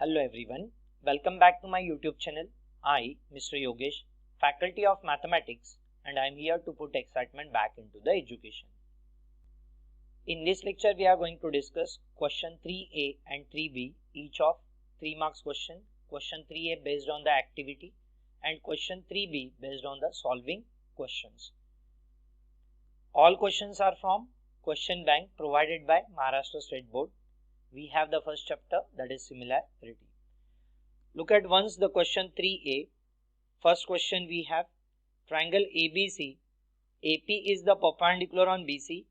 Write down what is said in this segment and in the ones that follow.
Hello everyone, welcome back to my YouTube channel. I, Mr. Yogesh, Faculty of Mathematics, and I am here to put excitement back into the education. In this lecture, we are going to discuss question 3A and 3B, each of 3 marks question. Question 3A based on the activity and question 3B based on the solving questions. All questions are from question bank provided by Maharashtra State Board. We have the first chapter, that is Similarity. Look at once the question 3A. First question we have triangle ABC. AP is the perpendicular on BC.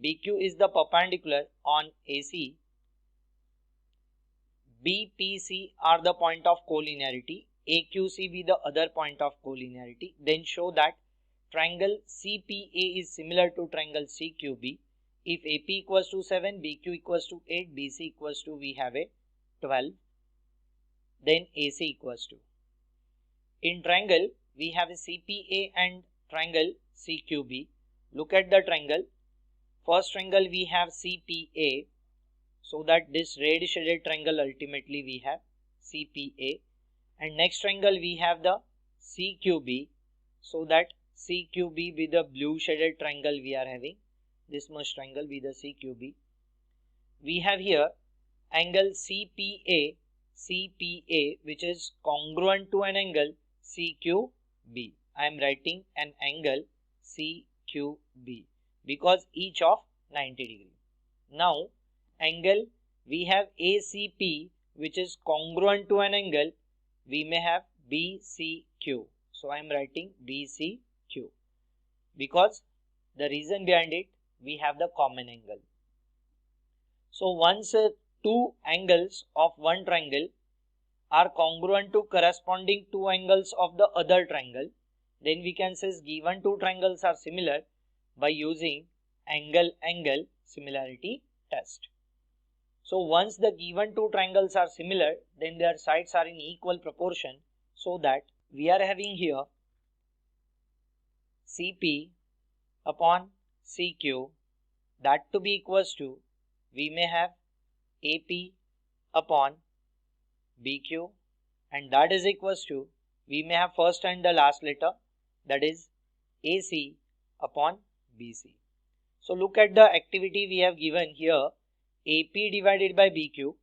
BQ is the perpendicular on AC. BPC are the point of collinearity. AQC be the other point of collinearity. Then show that triangle CPA is similar to triangle CQB. If AP equals to 7, BQ equals to 8, BC equals to, we have a 12, then AC equals to. In triangle, we have a CPA and triangle CQB. Look at the triangle. First triangle we have CPA, so that this red shaded triangle ultimately we have CPA. And next triangle we have the CQB, so that CQB with the blue shaded triangle we are having. This much triangle with the CQB. We have here angle CPA, which is congruent to an angle CQB. I am writing an angle CQB because each of 90 degree. Now angle we have ACP, which is congruent to an angle, we may have BCQ. So I am writing BCQ because the reason behind it, we have the common angle. So once two angles of one triangle are congruent to corresponding two angles of the other triangle, then we can say given two triangles are similar by using angle-angle similarity test. So once the given two triangles are similar, then their sides are in equal proportion, so that we are having here CP upon CQ, that to be equals to, we may have AP upon BQ, and that is equals to, we may have first and the last letter, that is AC upon BC. So look at the activity we have given here, AP divided by BQ,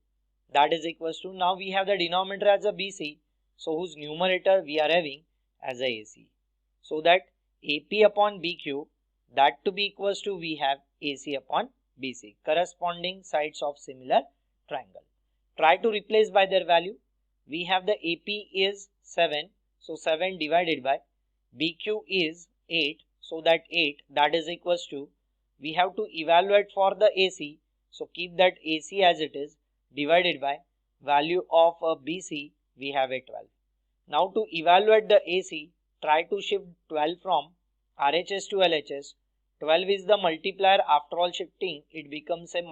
that is equals to, now we have the denominator as a BC, so whose numerator we are having as a AC. So that AP upon BQ, that to be equals to, we have AC upon BC, corresponding sides of similar triangle. Try to replace by their value. We have the AP is 7, so 7 divided by BQ is 8, so that 8, that is equals to, we have to evaluate for the AC, so keep that AC as it is, divided by value of BC, we have a 12. Now to evaluate the AC, try to shift 12 from RHS to LHS. 12 is the multiplier, after all shifting it becomes a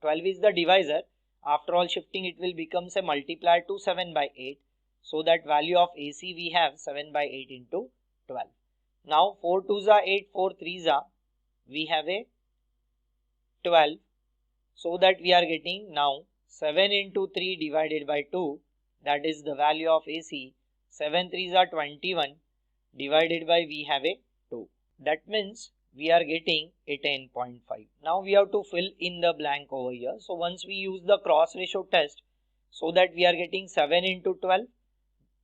12 is the divisor, after all shifting it will become a multiplier to 7 by 8, so that value of AC we have 7 by 8 into 12. Now 4 2s are 8, 4 3s are, we have a 12, so that we are getting now 7 into 3 divided by 2, that is the value of AC, 7 3s are 21 divided by, we have a 2. That means we are getting a 10.5. Now we have to fill in the blank over here. So once we use the cross ratio test, so that we are getting 7 into 12,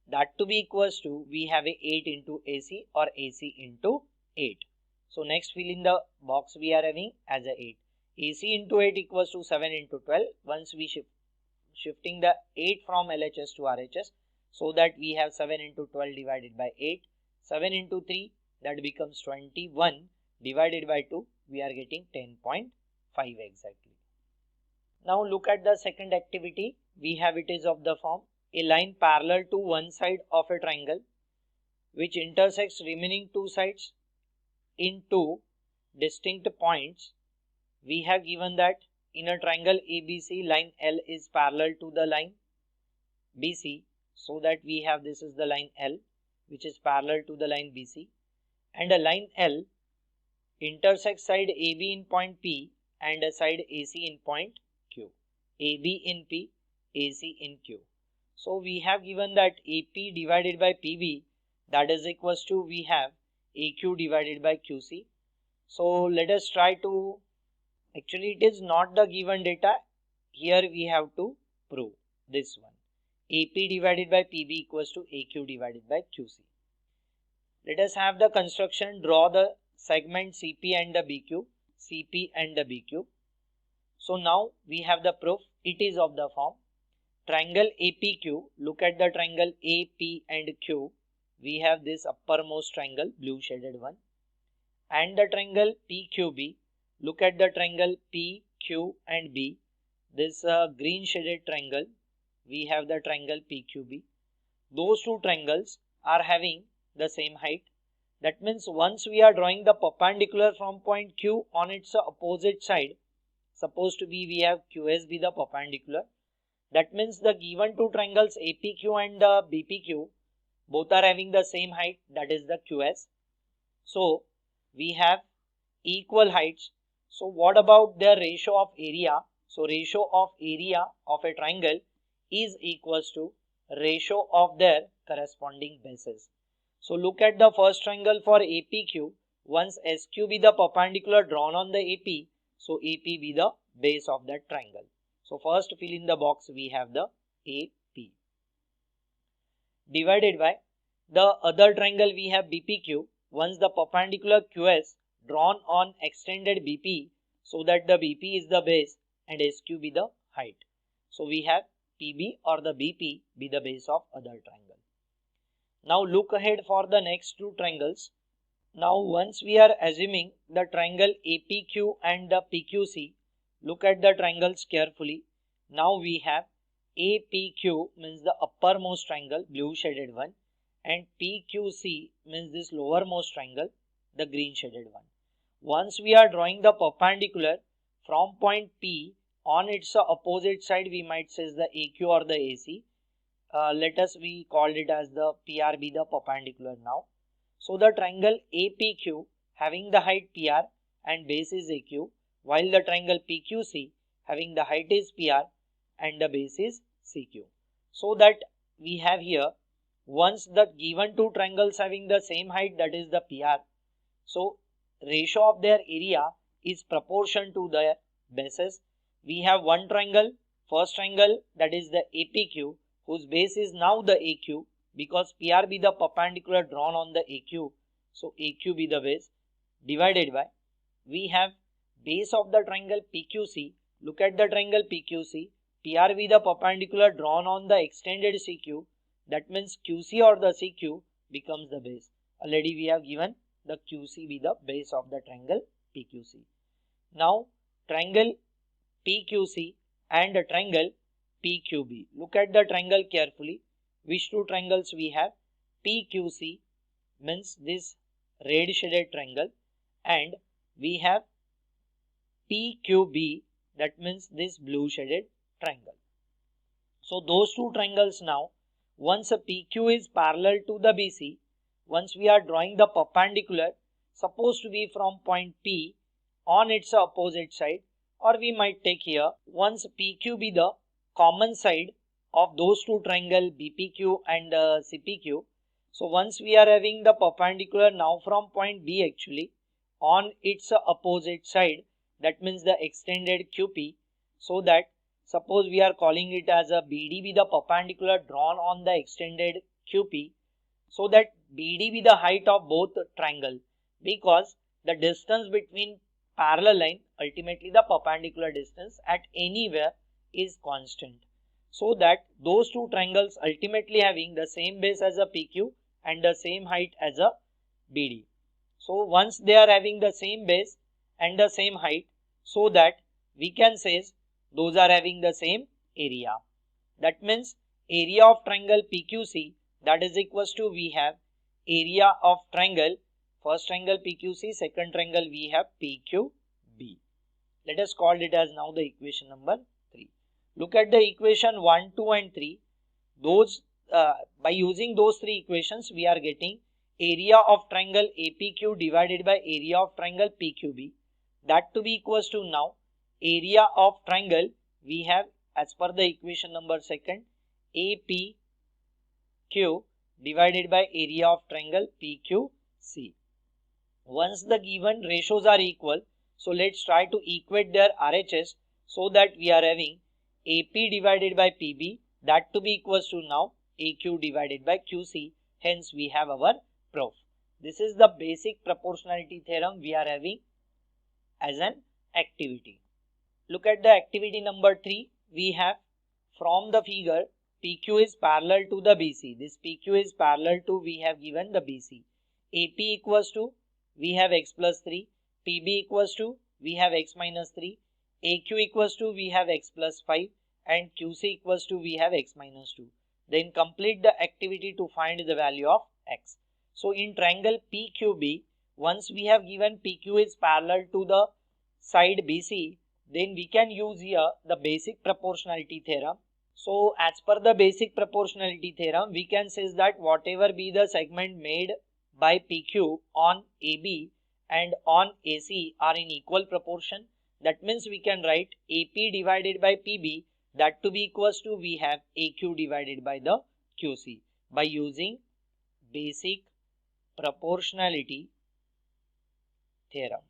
that to be equals to, we have a 8 into AC or AC into 8. So next fill in the box we are having as a 8. AC into 8 equals to 7 into 12. Once we shifting the 8 from LHS to RHS, so that we have 7 into 12 divided by 8. 7 into 3, that becomes 21 divided by 2, we are getting 10.5 exactly. Now look at the second activity. We have it is of the form, a line parallel to one side of a triangle which intersects remaining two sides in two distinct points. We have given that in a triangle ABC, line L is parallel to the line BC, so that we have, this is the line L which is parallel to the line BC, and a line L intersects side AB in point P and a side AC in point Q. AB in P, AC in Q. So we have given that AP divided by PB, that is equals to we have AQ divided by QC. So let us try to, actually it is not the given data, here we have to prove this one. AP divided by PB equals to AQ divided by QC. Let us have the construction, draw the segment CP and the BQ, CP and the BQ. So now we have the proof, it is of the form triangle APQ. Look at the triangle AP and Q. We have this uppermost triangle, blue shaded one, and the triangle PQB. Look at the triangle PQ and B. This green shaded triangle, we have the triangle PQB. Those two triangles are having the same height. That means once we are drawing the perpendicular from point Q on its opposite side, supposed to be we have QS be the perpendicular. That means the given two triangles APQ and BPQ both are having the same height, that is the QS. So we have equal heights. So what about their ratio of area? So ratio of area of a triangle is equals to ratio of their corresponding bases. So look at the first triangle for APQ. Once SQ be the perpendicular drawn on the AP, so AP be the base of that triangle. So first fill in the box, we have the AP divided by the other triangle we have BPQ. Once the perpendicular QS drawn on extended BP, so that the BP is the base and SQ be the height. So we have PB or the BP be the base of other triangle. Now look ahead for the next two triangles. Now once we are assuming the triangle APQ and the PQC, look at the triangles carefully. Now we have APQ means the uppermost triangle, blue shaded one, and PQC means this lowermost triangle, the green shaded one. Once we are drawing the perpendicular from point P on its opposite side, we might say the AQ or the AC. We called it as the PRB, the perpendicular now. So the triangle APQ having the height PR and base is AQ, while the triangle PQC having the height is PR and the base is CQ. So that we have here, once the given two triangles having the same height, that is the PR, so ratio of their area is proportion to their bases. We have one triangle, first triangle, that is the APQ, whose base is now the AQ, because PR be the perpendicular drawn on the AQ, so AQ be the base, divided by we have base of the triangle PQC. Look at the triangle PQC, PR be the perpendicular drawn on the extended CQ, that means QC or the CQ becomes the base. Already we have given the QC be the base of the triangle PQC. Now triangle PQC and the triangle PQB. Look at the triangle carefully. Which two triangles we have? PQC means this red shaded triangle, and we have PQB, that means this blue shaded triangle. So those two triangles now, once a PQ is parallel to the BC, once we are drawing the perpendicular, supposed to be from point P on its opposite side, or we might take here, once PQ be the common side of those two triangle BPQ and CPQ. So once we are having the perpendicular now from point B actually on its opposite side, that means the extended QP, so that suppose we are calling it as a BD be the perpendicular drawn on the extended QP, so that BD be the height of both triangle, because the distance between parallel line, ultimately the perpendicular distance at anywhere, is constant, so that those two triangles ultimately having the same base as a PQ and the same height as a BD. So once they are having the same base and the same height, so that we can say those are having the same area. That means area of triangle PQC, that is equals to we have area of triangle, first triangle PQC, second triangle we have PQB. Let us call it as now the equation number 3. Look at the equation 1, 2 and 3. Those by using those three equations, we are getting area of triangle APQ divided by area of triangle PQB, that to be equals to now area of triangle we have as per the equation number 2, APQ divided by area of triangle PQC. Once the given ratios are equal, so let's try to equate their RHS so that we are having AP divided by PB, that to be equals to now AQ divided by QC. Hence we have our proof. This is the basic proportionality theorem we are having as an activity. Look at the activity number 3. We have from the figure PQ is parallel to the BC. This PQ is parallel to, we have given the BC. AP equals to, we have x plus 3. PB equals to, we have x minus 3. AQ equals to, we have x plus 5. And QC equals to, we have x minus 2. Then complete the activity to find the value of x. So in triangle PQB, once we have given PQ is parallel to the side BC, then we can use here the basic proportionality theorem. So as per the basic proportionality theorem, we can say that whatever be the segment made by PQ on AB and on AC are in equal proportion. That means we can write AP divided by PB, that to be equals to, we have AQ divided by the QC by using basic proportionality theorem.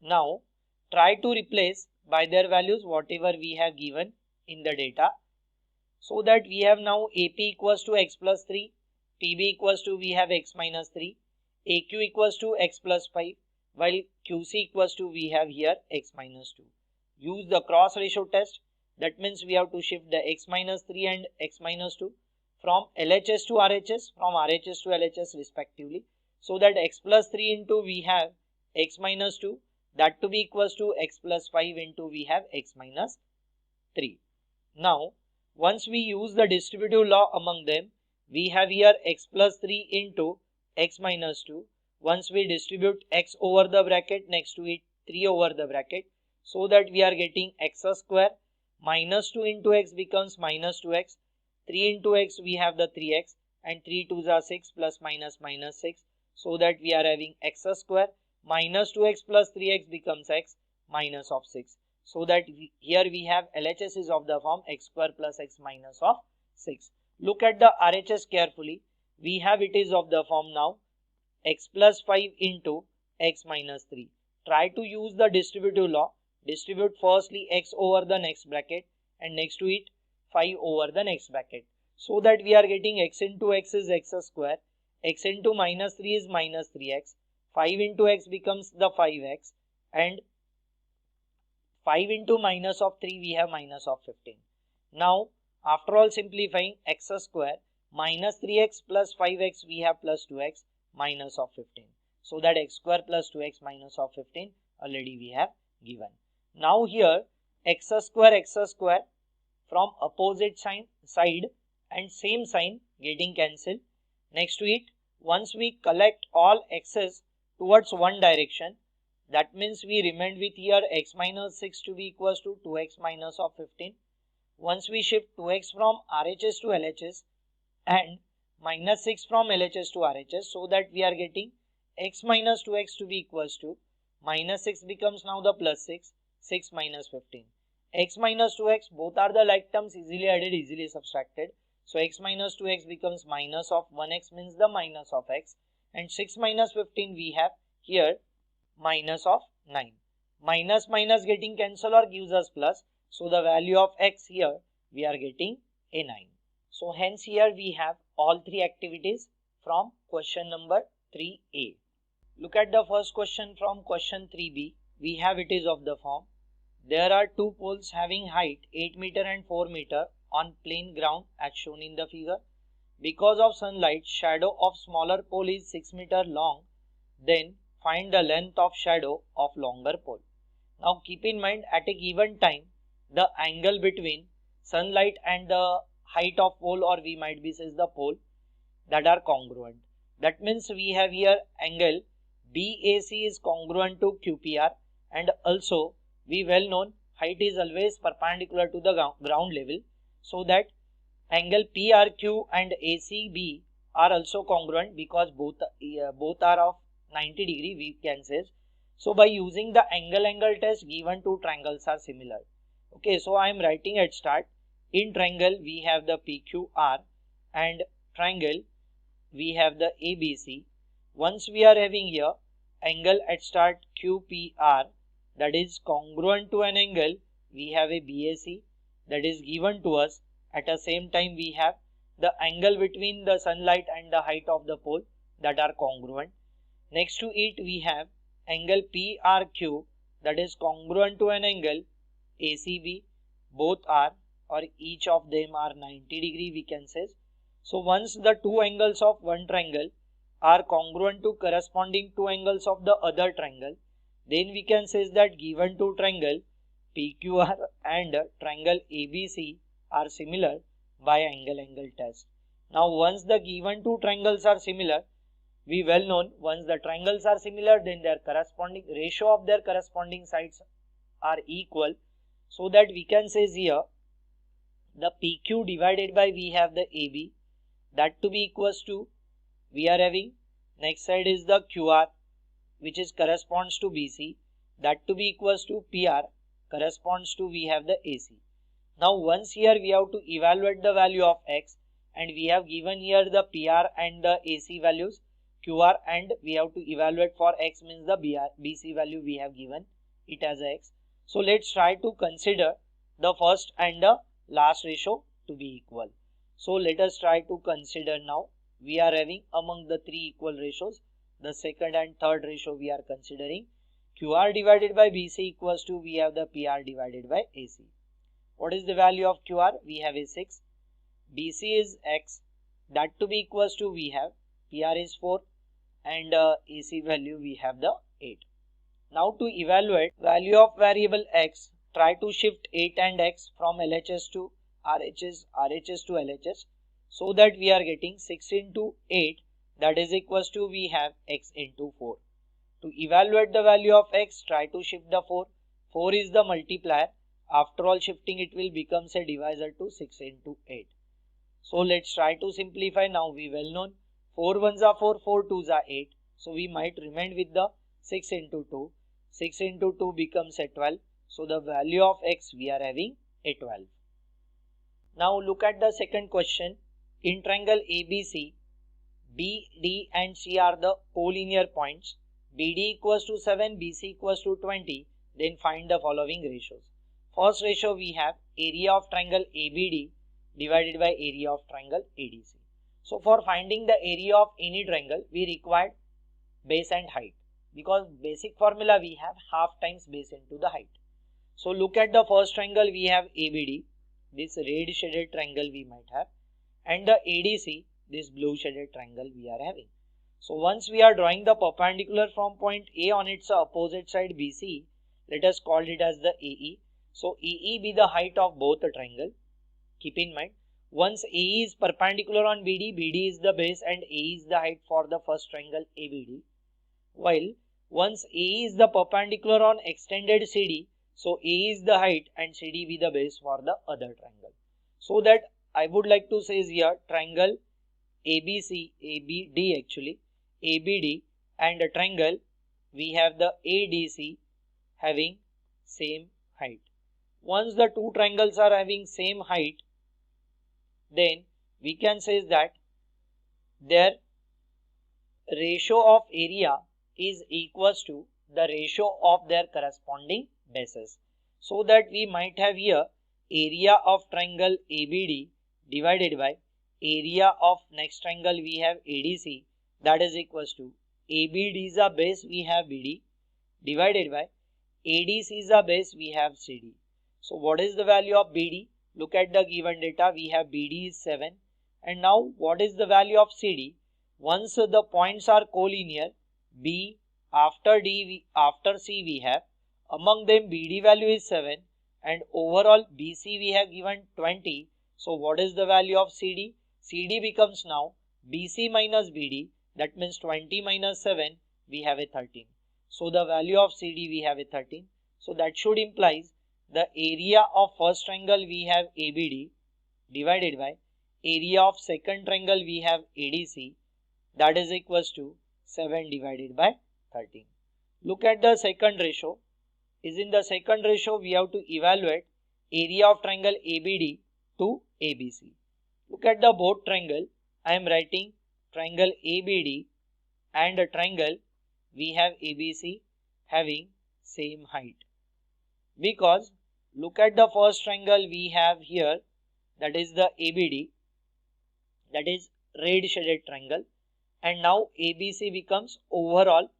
Now try to replace by their values whatever we have given in the data, so that we have now AP equals to x plus 3, PB equals to, we have x minus 3, AQ equals to x plus 5, while QC equals to, we have here x minus 2. Use the cross ratio test. That means we have to shift the x minus 3 and x minus 2 from LHS to RHS, from RHS to LHS respectively, so that x plus 3 into we have x minus 2, that to be equals to x plus 5 into we have x minus 3. Now once we use the distributive law among them, we have here x plus 3 into x minus 2. Once we distribute x over the bracket, next to it 3 over the bracket, so that we are getting x square minus 2 into x becomes minus 2x, 3 into x we have the 3x, and 3 2s are 6 plus minus minus 6, so that we are having x square minus 2x plus 3x becomes x minus of 6. So that here we have LHS is of the form x square plus x minus of 6. Look at the RHS carefully. We have it is of the form now x plus 5 into x minus 3. Try to use the distributive law. Distribute firstly x over the next bracket and next to it 5 over the next bracket, so that we are getting x into x is x square, x into minus 3 is minus 3x, 5 into x becomes the 5x, and 5 into minus of 3 we have minus of 15. Now after all simplifying, x square minus 3x plus 5x we have plus 2x minus of 15. So that x square plus 2x minus of 15 already we have given. Now here x square from opposite side and same sign getting cancelled. Next to it, once we collect all x's towards one direction, that means we remained with here x minus 6 to be equals to 2x minus of 15. Once we shift 2x from RHS to LHS and minus 6 from LHS to RHS, so that we are getting x minus 2x to be equals to minus 6 becomes now the plus 6, 6 minus 15. X minus 2x, both are the like terms, easily added, easily subtracted. So x minus 2x becomes minus of 1x means the minus of x, and 6 minus 15 we have here minus of 9. Minus minus getting cancelled or gives us plus, so the value of x here we are getting a 9. So hence here we have all three activities from question number 3a. Look at the first question from question 3b. We have it is of the form: there are two poles having height 8 meter and 4 meter on plain ground as shown in the figure. Because of sunlight, shadow of smaller pole is 6 meter long. Then find the length of shadow of longer pole. Now keep in mind, at a given time the angle between sunlight and the height of pole, or we might be says the pole, that are congruent. That means we have here angle BAC is congruent to QPR, and also we well known height is always perpendicular to the ground level, so that angle PRQ and ACB are also congruent because both are of 90 degree, we can say. So by using the angle test, given two triangles are similar. Okay, so I am writing at start. In triangle we have the PQR and triangle we have the ABC. Once we are having here angle at start QPR, that is congruent to an angle we have a BAC that is given to us. At the same time we have the angle between the sunlight and the height of the pole that are congruent. Next to it we have angle PRQ that is congruent to an angle ACB. Both are, or each of them are 90 degree we can say. So once the two angles of one triangle are congruent to corresponding two angles of the other triangle, then we can say that given two triangle PQR and triangle ABC are similar by angle test. Now once the given two triangles are similar, we well known once the triangles are similar, then their corresponding ratio of their corresponding sides are equal, so that we can say here the PQ divided by we have the AB, that to be equals to we are having next side is the QR which is corresponds to BC, that to be equals to PR corresponds to we have the AC. Now once here we have to evaluate the value of X, and we have given here the PR and the AC values QR, and we have to evaluate for X means the BC value we have given it as X. So let's try to consider the first and the last ratio to be equal. So let us try to consider now. We are having among the three equal ratios, the second and third ratio we are considering. QR divided by BC equals to we have the PR divided by AC. What is the value of QR? We have a 6. BC is X, that to be equals to we have PR is 4 and AC value we have the 8. Now to evaluate value of variable X, try to shift 8 and X from LHS to RHS, RHS to LHS, so that we are getting 6 into 8, that is equals to we have X into 4. To evaluate the value of X, try to shift the 4. 4 is the multiplier. After all shifting it will become a divisor to 6 into 8. So let's try to simplify. Now we well known 4 ones are 4, 4 twos are 8. So we might remain with the 6 into 2. 6 into 2 becomes a 12. So the value of X we are having a 12. Now look at the second question. In triangle ABC, B, D and C are the collinear points. BD equals to 7, BC equals to 20. Then find the following ratios. First ratio we have area of triangle ABD divided by area of triangle ADC. So for finding the area of any triangle, we required base and height, because basic formula we have half times base into the height. So look at the first triangle we have ABD, this red shaded triangle we might have, and the ADC, this blue shaded triangle we are having. So once we are drawing the perpendicular from point A on its opposite side BC, let us call it as the AE. So AE be the height of both the triangle. Keep in mind, once AE is perpendicular on BD, BD is the base and AE is the height for the first triangle ABD. While once AE is the perpendicular on extended CD, so AE is the height and CD be the base for the other triangle. So that I would like to say here triangle ABC, ABD actually, ABD and a triangle we have the ADC having same height. Once the two triangles are having same height, then we can say that their ratio of area is equals to the ratio of their corresponding bases. So that we might have here area of triangle ABD divided by area of next triangle we have ADC, that is equals to ABD is a base we have BD divided by ADC is a base we have CD. So what is the value of BD? Look at the given data, we have BD is 7, and now what is the value of CD? Once the points are collinear, B after D after C we have, among them BD value is 7 and overall BC we have given 20. So what is the value of CD? CD becomes now BC minus BD, that means 20 minus 7 we have a 13. So the value of CD we have a 13. So that should implies the area of first triangle we have ABD divided by area of second triangle we have ADC, that is equals to 7 divided by 13. Look at the second ratio. In the second ratio we have to evaluate area of triangle ABD to ABC. Look at the both triangle. I am writing triangle ABD and a triangle we have ABC having same height. Because look at the first triangle we have here, that is the ABD, that is red shaded triangle, and now ABC becomes overall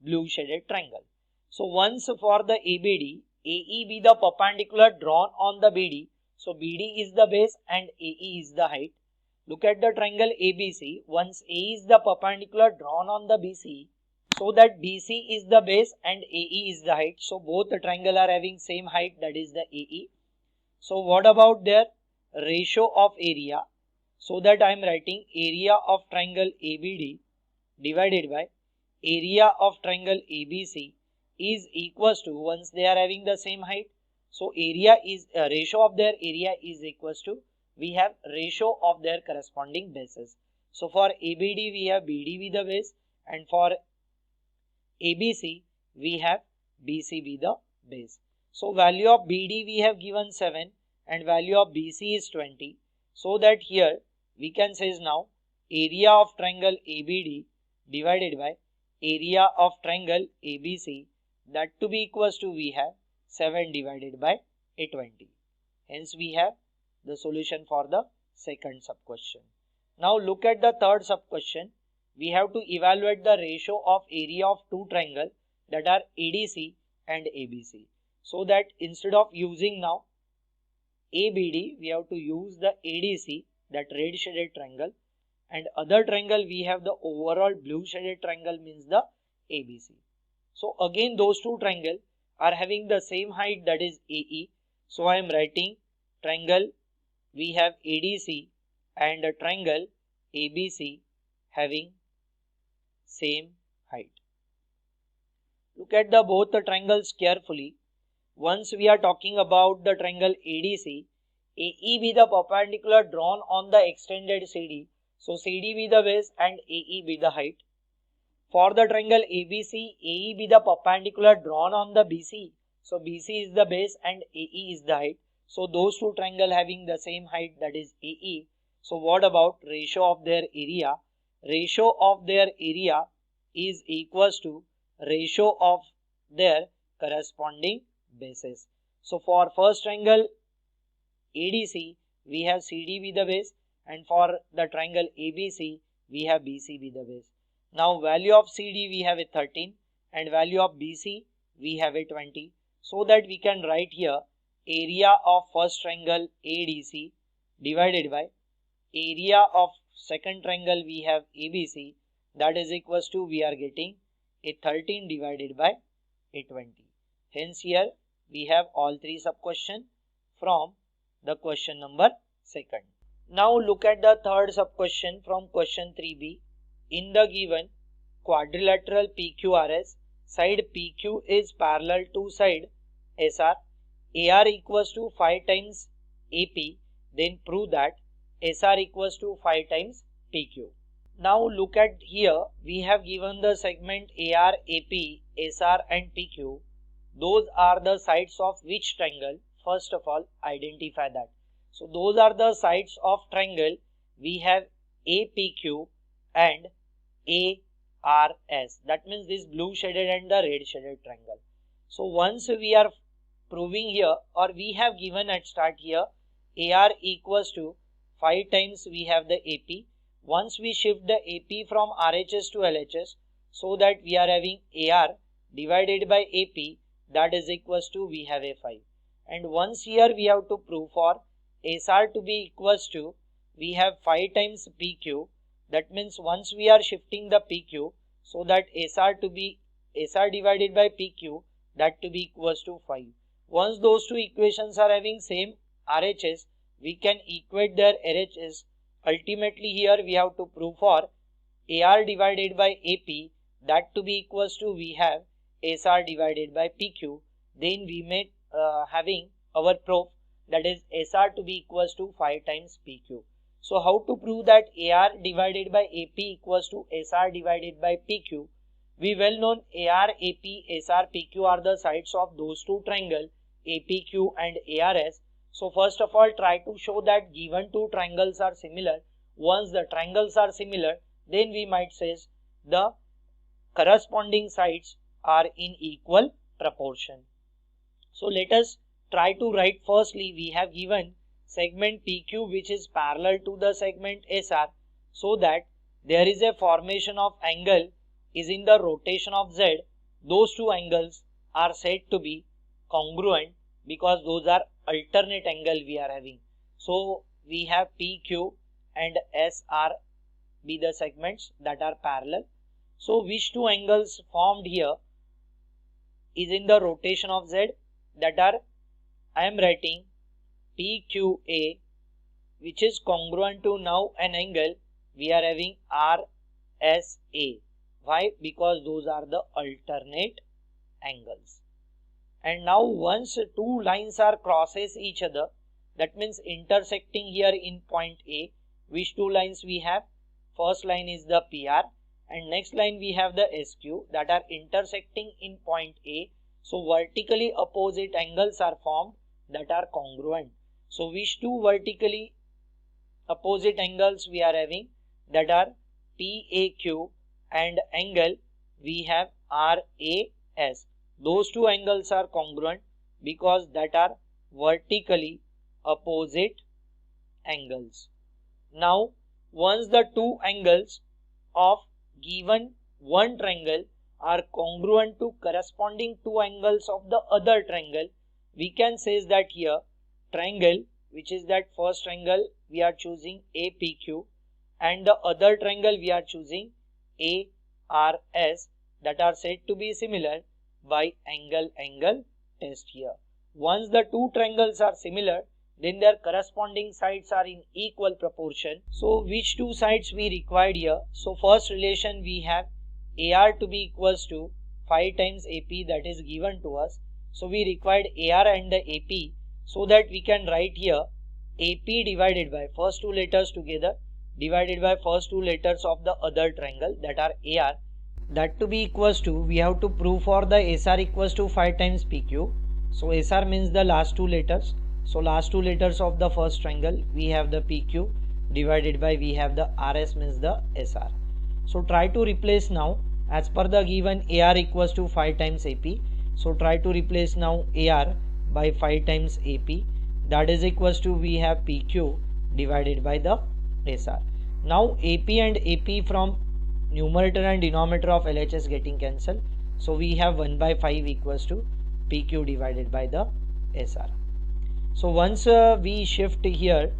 blue shaded triangle. So once for the ABD, AE be the perpendicular drawn on the BD, so BD is the base and AE is the height. Look at the triangle ABC, once A is the perpendicular drawn on the BC, so that BC is the base and AE is the height. So both the triangle are having same height, that is the AE. So what about their ratio of area? So that I am writing area of triangle ABD divided by area of triangle ABC is equals to, once they are having the same height, so area is ratio of their area is equals to, we have ratio of their corresponding bases. So for ABD we have BD with the base, and for ABC we have BC with the base. So value of BD we have given 7 and value of BC is 20. So that here we can say is now area of triangle ABD divided by area of triangle ABC, that to be equals to, we have 7 divided by 20. Hence we have the solution for the second sub question. Now look at the third sub question. We have to evaluate the ratio of area of two triangles that are ADC and ABC. So that instead of using now ABD, we have to use the ADC, that red shaded triangle, and other triangle we have the overall blue shaded triangle, means the ABC. So again those two triangles are having the same height, that is AE. So I am writing triangle we have ADC and a triangle ABC having same height. Look at the both the triangles carefully. Once we are talking about the triangle ADC, AE be the perpendicular drawn on the extended CD, so CD be the base and AE be the height. For the triangle ABC, AE be the perpendicular drawn on the BC, so BC is the base and AE is the height. So those two triangles having the same height, that is AE. So what about ratio of their area? Ratio of their area is equals to ratio of their corresponding bases. So for first triangle ADC we have CD with the base, and for the triangle ABC we have BC with the base. Now value of CD we have a 13 and value of BC we have a 20. So that we can write here area of first triangle ADC divided by area of second triangle we have ABC, that is equals to, we are getting a 13 divided by a 20. Hence here we have all three sub question from the question number second. Now look at the third sub question from question 3b. In the given quadrilateral PQRS, side PQ is parallel to side SR, AR equals to 5 times AP, then prove that SR equals to 5 times PQ. Now look at here, we have given the segment AR, AP, SR and PQ. Those are the sides of which triangle? First of all, identify that. So those are the sides of triangle we have APQ and ARS. That means this blue shaded and the red shaded triangle. So once we are proving here, or we have given at start here, AR equals to 5 times we have the AP. Once we shift the AP from RHS to LHS, so that we are having AR divided by AP, that is equals to, we have a 5. And once here we have to prove for SR to be equals to, we have 5 times PQ. That means once we are shifting the PQ, so that SR to be SR divided by PQ, that to be equals to 5. Once those two equations are having same RHS, we can equate their RHS. Ultimately here we have to prove for AR divided by AP, that to be equals to, we have SR divided by PQ. Then we may having our proof, that is SR to be equals to 5 times PQ. So how to prove that AR divided by AP equals to SR divided by PQ? We well known AR, AP, SR, PQ are the sides of those two triangles APQ and ARS. So first of all, try to show that given two triangles are similar. Once the triangles are similar, then we might say the corresponding sides are in equal proportion. So let us try to write. Firstly, we have given segment PQ which is parallel to the segment SR, so that there is a formation of angle is in the rotation of Z. Those two angles are said to be congruent because those are alternate angle we are having. So we have PQ and SR be the segments that are parallel. So which two angles formed here is in the rotation of Z, that are, I am writing PQA which is congruent to now an angle we are having RSA. Why? Because those are the alternate angles. And now once two lines are crosses each other, that means intersecting here in point A, which two lines we have? First line is the PR and next line we have the SQ, that are intersecting in point A. So vertically opposite angles are formed that are congruent. So which two vertically opposite angles we are having? That are PAQ and angle we have RAS. Those two angles are congruent because that are vertically opposite angles. Now once the two angles of given one triangle are congruent to corresponding two angles of the other triangle, we can say that here triangle, which is that first triangle we are choosing APQ and the other triangle we are choosing ARS, that are said to be similar by angle test here. Once the two triangles are similar, then their corresponding sides are in equal proportion. So which two sides we required here? So first relation we have AR to be equals to 5 times AP, that is given to us. So we required AR and the AP, so that we can write here AP divided by first two letters together divided by first two letters of the other triangle, that are AR, that to be equals to, we have to prove for the SR equals to 5 times PQ. So SR means the last two letters. So last two letters of the first triangle we have the PQ divided by we have the RS means the SR. So try to replace now as per the given AR equals to 5 times AP. So try to replace now AR by 5 times AP, that is equals to we have PQ divided by the SR. Now AP and AP from numerator and denominator of LHS getting cancelled. So we have 1 by 5 equals to PQ divided by the SR. So once we shift here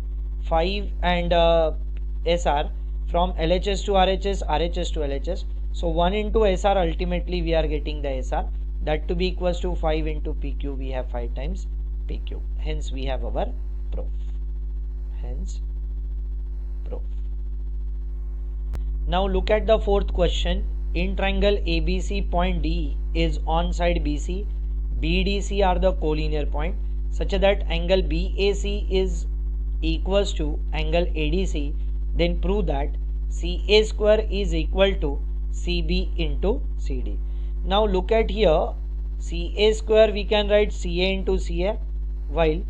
5 and SR from LHS to RHS, RHS to LHS. So 1 into SR, ultimately we are getting the SR, that to be equals to 5 into PQ, we have 5 times PQ. Hence we have our proof. Hence proof. Now look at the fourth question. In triangle ABC, point D is on side BC. BDC are the collinear point such that angle BAC is equals to angle ADC. Then prove that CA square is equal to CB into CD. Now look at here, CA square we can write CA into CA while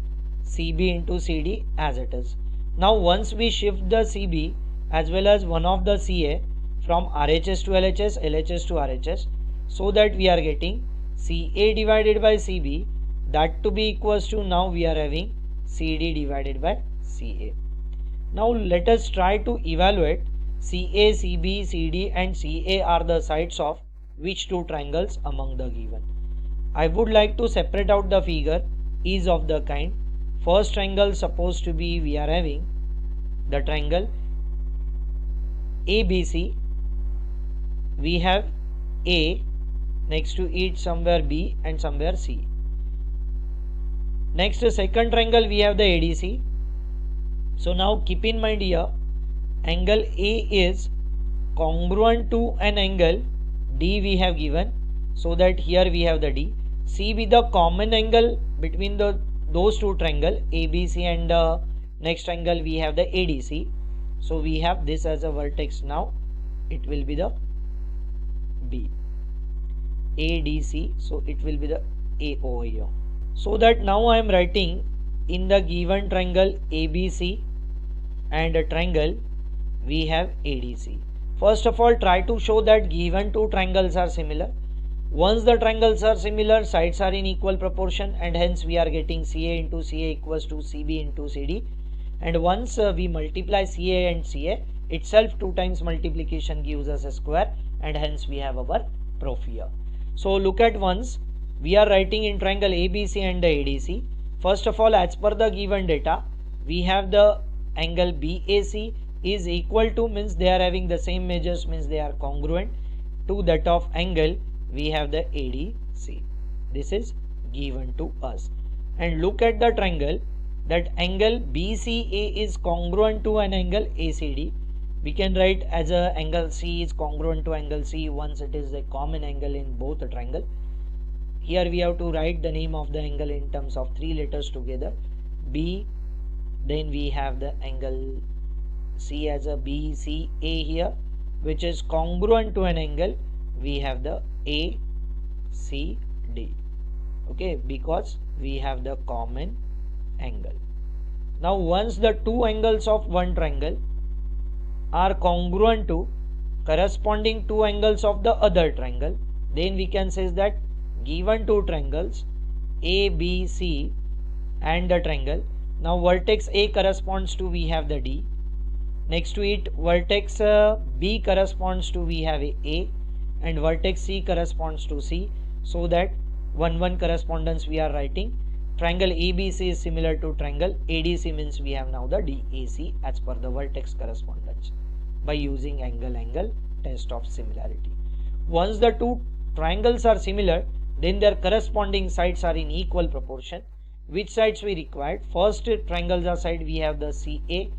CB into CD as it is. Now once we shift the CB as well as one of the CA from RHS to LHS, LHS to RHS, so that we are getting CA divided by CB, that to be equals to, now we are having CD divided by CA. Now let us try to evaluate CA, CB, CD and CA are the sides of which two triangles among the given. I would like to separate out the figure is of the kind. First triangle supposed to be, we are having the triangle ABC. We have A, next to it somewhere B and somewhere C. Next, second triangle we have the ADC. So now keep in mind here, angle A is congruent to an angle D we have given, so that here we have the D. C be the common angle between those two triangle ABC, and next angle we have the ADC. So we have this as a vertex. Now it will be the B, ADC, so it will be the A over here. So that now I am writing in the given triangle ABC and a triangle we have ADC. First of all, try to show that given two triangles are similar. Once the triangles are similar, sides are in equal proportion, and hence we are getting CA into CA equals to CB into CD. And once we multiply CA and CA, itself 2 times multiplication gives us a square, and hence we have our proof here. So look at once, we are writing in triangle ABC and the ADC. First of all, as per the given data, we have the angle BAC is equal to, means they are having the same measures, means they are congruent to that of angle we have the ADC. This is given to us. And look at the triangle, that angle BCA is congruent to an angle ACD. We can write as a angle C is congruent to angle C once it is a common angle in both the triangle. Here we have to write the name of the angle in terms of 3 letters together. B, then we have the angle C as a BCA here, which is congruent to an angle we have the ACD. Okay, because we have the common angle. Now once the two angles of one triangle are congruent to corresponding two angles of the other triangle, then we can say that given two triangles ABC and the triangle, now vertex A corresponds to we have the D, next to it vertex B corresponds to we have a and vertex C corresponds to C, so that 1-1 correspondence we are writing. Triangle ABC is similar to triangle ADC, means we have now the DAC as per the vertex correspondence by using angle test of similarity. Once the two triangles are similar, then their corresponding sides are in equal proportion. Which sides we required? First triangle side we have the CA,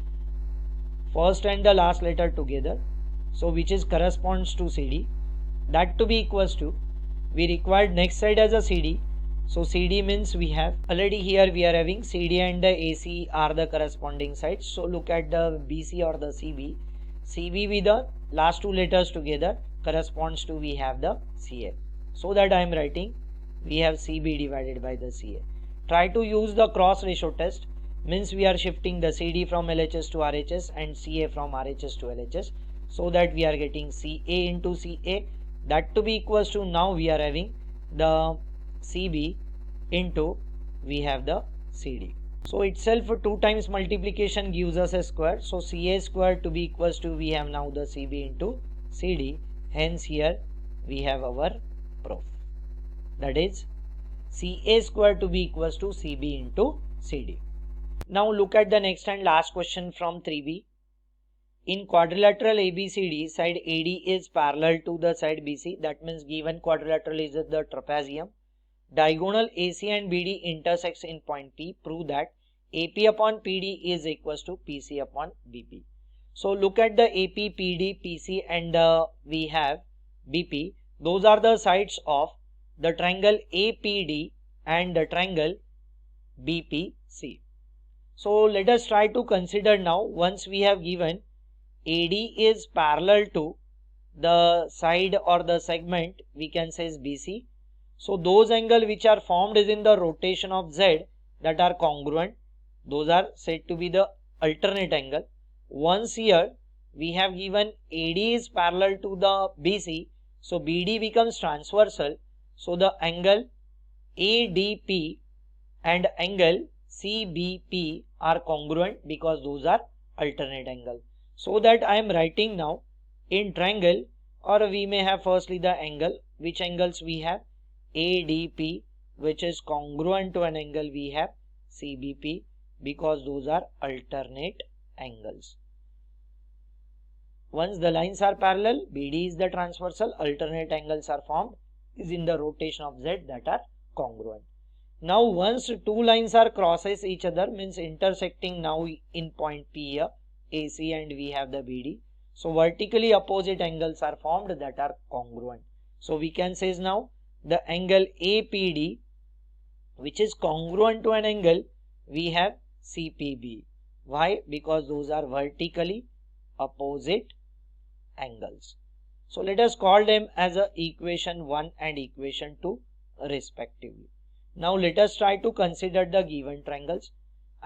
first and the last letter together, so which is corresponds to CD, that to be equals to, we required next side as a CD. So CD means we have already here we are having CD and the AC are the corresponding sides. So look at the BC or the CB. CB with the last two letters together corresponds to we have the CA. So that I am writing we have CB divided by the CA. Try to use the cross ratio test, means we are shifting the CD from LHS to RHS and CA from RHS to LHS, so that we are getting CA into CA, that to be equals to, now we are having the CB into we have the CD. So itself 2 times multiplication gives us a square, so CA square to be equals to we have now the CB into CD, hence here we have our proof, that is CA square to be equals to CB into CD. Now look at the next and last question from 3B. In quadrilateral ABCD, side AD is parallel to the side BC, that means given quadrilateral is the trapezium. Diagonal AC and BD intersects in point P. Prove that AP upon PD is equals to PC upon BP. So look at the AP, PD, PC and we have BP. Those are the sides of the triangle APD and the triangle BPC. So let us try to consider now, once we have given AD is parallel to the side or the segment we can say is BC. So those angles which are formed is in the rotation of Z that are congruent, those are said to be the alternate angle. Once here we have given AD is parallel to the BC, so BD becomes transversal, so the angle ADP and angle CBP are congruent because those are alternate angle. So that I am writing now in triangle, or we may have firstly the angle, which angles we have ADP, which is congruent to an angle we have CBP, because those are alternate angles. Once the lines are parallel, BD is the transversal, alternate angles are formed is in the rotation of Z that are congruent. Now once two lines are crosses each other, means intersecting now in point P here, AC and we have the BD. So vertically opposite angles are formed that are congruent. So we can say now the angle APD, which is congruent to an angle we have CPB. Why? Because those are vertically opposite angles. So let us call them as a equation 1 and equation 2 respectively. Now let us try to consider the given triangles.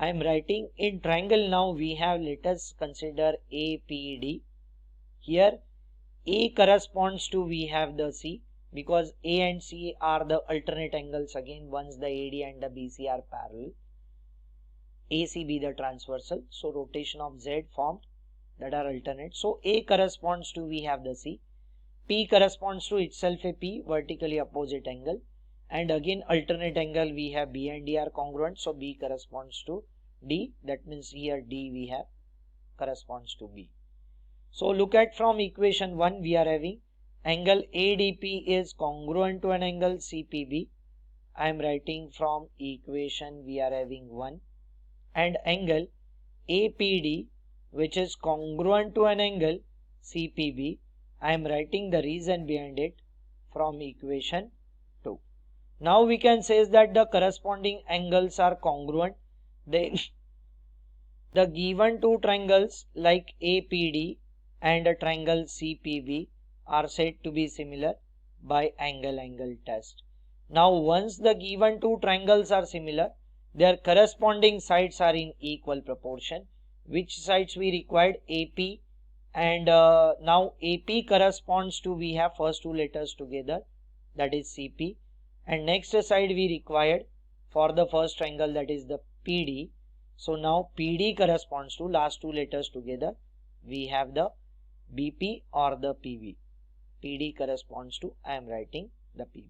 I am writing in triangle. Now we have, let us consider APD. Here A corresponds to, we have the C, because A and C are the alternate angles again once the AD and the BC are parallel. AC be the transversal, so rotation of Z formed that are alternate. So A corresponds to, we have the C. P corresponds to itself a P, vertically opposite angle, and again alternate angle we have B and D are congruent, so B corresponds to D, that means here D we have corresponds to B. So look at from equation 1, we are having angle ADP is congruent to an angle CPB. I am writing from equation we are having 1, and angle APD which is congruent to an angle CPB. I am writing the reason behind it from equation 2. Now we can say that the corresponding angles are congruent. Then the given two triangles like APD and a triangle CPB are said to be similar by angle test. Now once the given two triangles are similar, their corresponding sides are in equal proportion. Which sides we required? AP, and now AP corresponds to, we have first two letters together, that is CP, and next side we required for the first triangle, that is the PD. So now PD corresponds to last two letters together, we have the BP or the PB. PD corresponds to, I am writing the PB.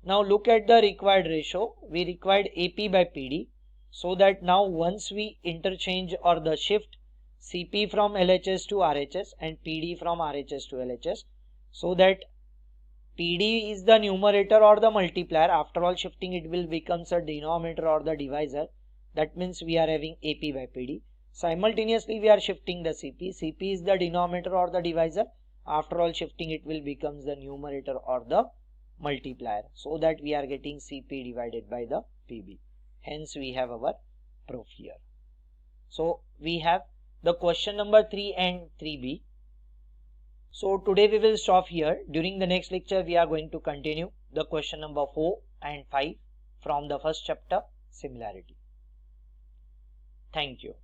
Now look at the required ratio. We required AP by PD, so that now once we interchange or the shift CP from LHS to RHS and PD from RHS to LHS, so that PD is the numerator or the multiplier. After all shifting, it will become a denominator or the divisor. That means we are having AP by PD. Simultaneously we are shifting the CP. CP is the denominator or the divisor. After all shifting, it will become the numerator or the multiplier, so that we are getting CP divided by the PB. Hence we have our proof here. So we have the question number 3 and 3b. So today we will stop here. During the next lecture we are going to continue the question number 4 and 5 from the first chapter, Similarity. Thank you.